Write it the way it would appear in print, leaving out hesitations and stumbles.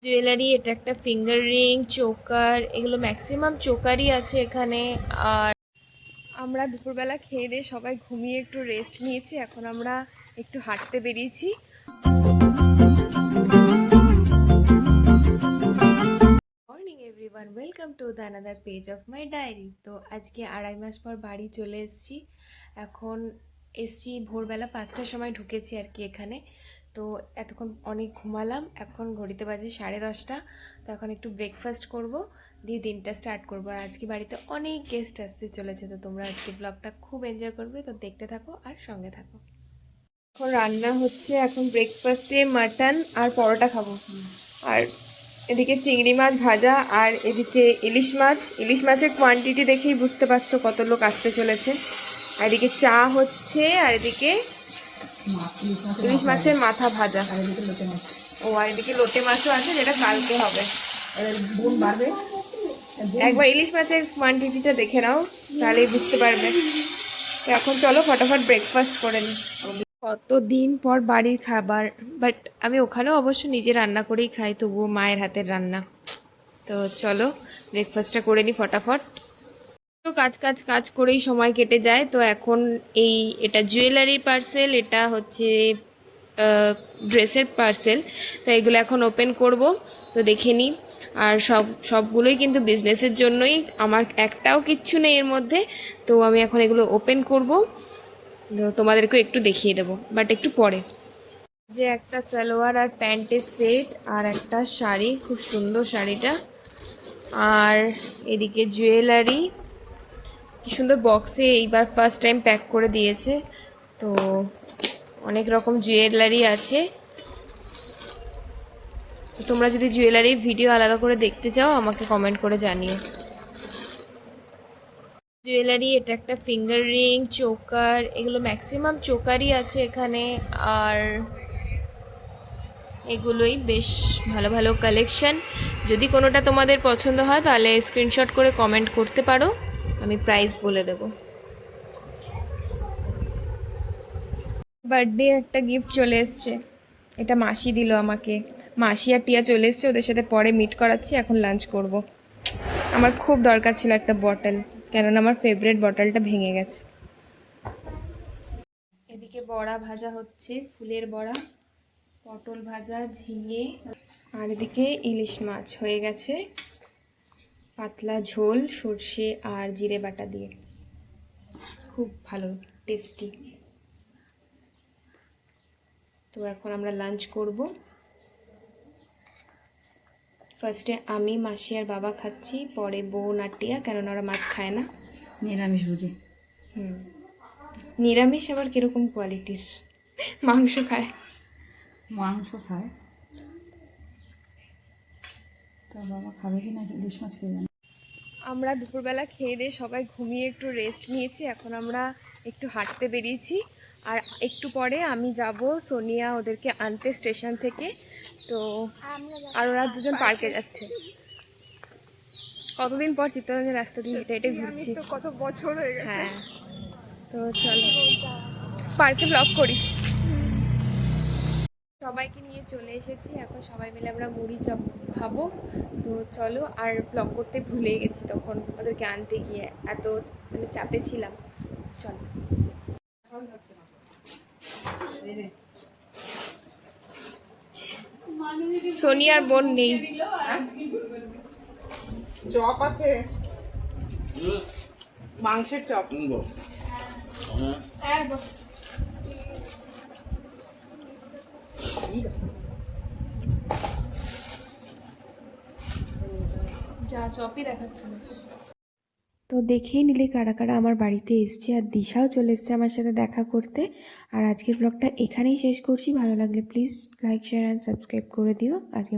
Jewellery, এটা একটা finger ring, choker, এগুলো ম্যাক্সিমাম চোকারই আছে এখানে। আর আমরা দুপুরবেলা খেয়ে দিয়ে সবাই ঘুমিয়ে একটু রেস্ট নিয়েছি, এখন আমরা একটু হাঁটতে বেরিয়েছি। Morning everyone, welcome to the another page of my diary. তো আজকে 2.5 মাস পর বাড়ি চলে এসেছি। এখন এসছি ভোরবেলা 5টার সময় ঢুকেছি আর কি এখানে। তো এতক্ষণ অনেক ঘুমালাম, এখন ঘড়িতে বাজে 10:30। তো এখন একটু ব্রেকফাস্ট করব, দিয়ে দিনটা স্টার্ট করবো। আর আজকে বাড়িতে অনেক গেস্ট আসতে চলেছে, তো তোমরা আজকে ব্লগটা খুব এনজয় করবে, তো দেখতে থাকো আর সঙ্গে থাকো। এখন রান্না হচ্ছে, এখন ব্রেকফাস্টে মাটন আর পরোটা খাবো। আর এদিকে চিংড়ি মাছ ভাজা, আর এদিকে ইলিশ মাছ। ইলিশ মাছের কোয়ান্টিটি দেখেই বুঝতে পারছো কত লোক আসতে চলেছে। আর এদিকে চা হচ্ছে, আর এদিকে ইলিশ মাছের মাথা ভাজা। ও, আর এদিকে লোটে মাছও আছে, যেটা কালকে হবে। একবার ইলিশ মাছের কোয়ান্টিটিটা দেখে নাও, তাহলেই বুঝতে পারবে। তো এখন চলো ফটাফট ব্রেকফাস্ট করে নিই। কতদিন পর বাড়ির খাবার, বাট আমি ওখানেও অবশ্য নিজে রান্না করেই খাই, তবুও মায়ের হাতের রান্না। তো চলো ব্রেকফাস্টটা করে নিই ফটাফট। তো কাজ কাজ কাজ করেই সময় কেটে যায়। তো এখন এটা জুয়েলারির পার্সেল, এটা হচ্ছে ড্রেসের পার্সেল। তো এগুলো এখন ওপেন করব, তো দেখে নিই। আর সবগুলোই কিন্তু বিজনেসের জন্যই, আমার একটাও কিচ্ছু নেই এর মধ্যে। তো আমি এখন এগুলো ওপেন করব, তো তোমাদেরকেও একটু দেখিয়ে দেবো, বাট একটু পরে। যে একটা সালোয়ার আর প্যান্টের সেট, আর একটা শাড়ি, খুব সুন্দর শাড়িটা। আর এদিকে জুয়েলারি, কি সুন্দর বক্সে এইবার ফার্স্ট টাইম প্যাক করে দিয়েছে। তো অনেক রকম জুয়েলারি আছে। তো তোমরা যদি জুয়েলারির ভিডিও আলাদা করে দেখতে চাও, আমাকে কমেন্ট করে জানিও। জুয়েলারি, এটা একটা ফিঙ্গার রিং, চোকার, এগুলো ম্যাক্সিমাম চোকারই আছে এখানে। আর এগুলোই বেশ ভালো ভালো কালেকশন। যদি কোনোটা তোমাদের পছন্দ হয় তাহলে স্ক্রিনশট করে কমেন্ট করতে পারো, আমি প্রাইস বলে দেবো। বার্থডে একটা গিফট চলে এসছে, এটা মাসি দিল আমাকে। মাসি আর টিয়া চলে এসছে, ওদের সাথে পরে মিট করাচ্ছি, এখন লাঞ্চ করব। আমার খুব দরকার ছিল একটা বটল, কেননা আমার ফেভারিট বটলটা ভেঙে গেছে। এদিকে বড়া ভাজা হচ্ছে, ফুলের বড়া, পটল ভাজা, ঝিঙে। আর এদিকে ইলিশ মাছ হয়ে গেছে, পাতলা ঝোল সর্ষে আর জিরে বাটা দিয়ে, খুব ভালো টেস্টি। তো এখন আমরা লাঞ্চ করব। ফার্স্টে আমি, মাসি আর বাবা খাচ্ছি, পরে বোন আর টিয়া, কেননা ওরা মাছ খায় না, নিরামিষ বুঝি। নিরামিষ আবার কিরকম কোয়ালিটির, মাংস খায়। মাংস খায়, তো বাবা খাবে কি না ইলিশ মাছ খেয়ে জানে। আমরা দুপুরবেলা খেয়ে দিয়ে সবাই ঘুমিয়ে একটু রেস্ট নিয়েছি, এখন আমরা একটু হাঁটতে বেরিয়েছি। আর একটু পরে আমি যাব সোনিয়া ওদেরকে আনতে স্টেশন থেকে। তো আর ওরা দুজন পার্কে যাচ্ছে। কতদিন পর চিত্তরঞ্জন রাস্তা দিয়ে হেঁটে হেঁটে ঘুরছি, কত বছর হয়ে গেছে। হ্যাঁ, তো চলো পার্কে ব্লগ করিস। সবাইকে নিয়ে চলে এসেছি, এখন সবাই মিলে আমরা মুড়ি চপ খাবো। তো চলো, আর ব্লগ করতে ভুলে গেছি তখন ওদেরকে আনতে গিয়ে, এত মানে চাপে ছিলাম। চলো, সোনিয়ার বোন নেই। চপ আছে, মাংসের চপ। যা চপই দেখাচ্ছে না। তো দেখেই নিলে কারা কারা আমার বাড়িতে এসছে, আর দিশাও চলে এসছে আমার সাথে দেখা করতে। আর আজকের ব্লগটা এখানেই শেষ করছি, ভালো লাগলে please like, share and subscribe করে দিও। আজকে